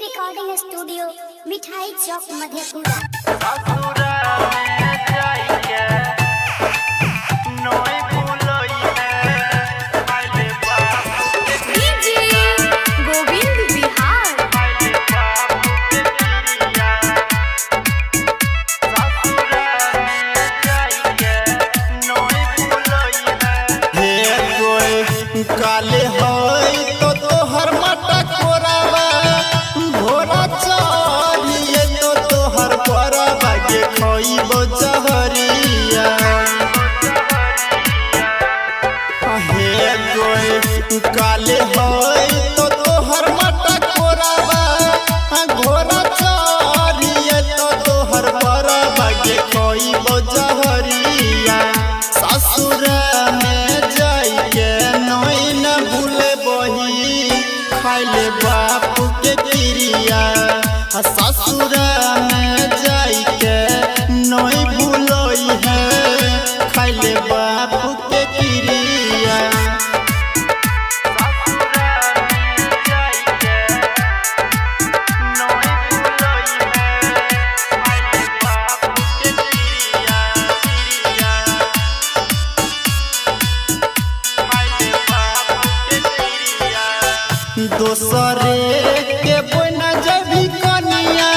Recording studio मिठाई चौक मधेपुरा। काले है तो तोहर मटा कोरावा घोड़ा चढ़िए तो तोहर परवा के खइबो जहरिया हे गोए काले है तो तोहर मटा कोरावा घोड़ा चढ़िए तो तोहर परवा के खइबो जहरिया ससुर खाइले बाप के क्रिया ससुर में जाई के नहीं भूलोई है खाइले बाप के क्रिया दोसरे के बना जभी कनिया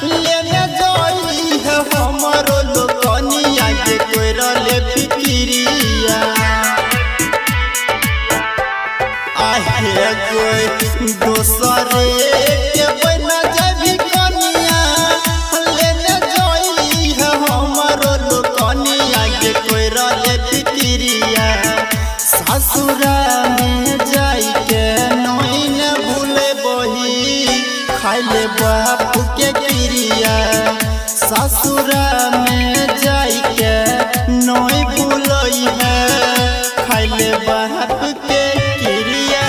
लेने जाई है हमरो लोकनिया के कोइरले फिकिरिया आहे कोई दोसरे के बना जभी कनिया लेने जाई है हमरो लोकनिया के कोइरले फिकिरिया ससुरा में जाई के खाइले बाप के क्रिया ससुर में जाई के नहीं भूलोई है खाइले बाप के क्रिया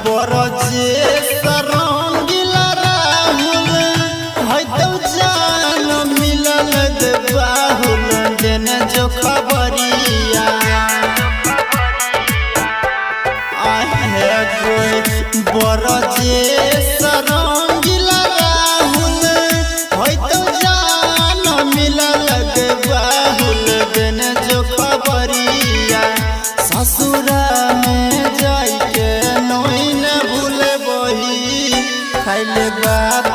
बरजे सरंगिला राहुल है तो जान मिलल दे बाहुल देने जो खबरिया आहे कोई बरजे सरंगिला राहुल है तो जान मिलल दे बाहुल देने जो खबरिया ससुर में जाई के खाइले बाप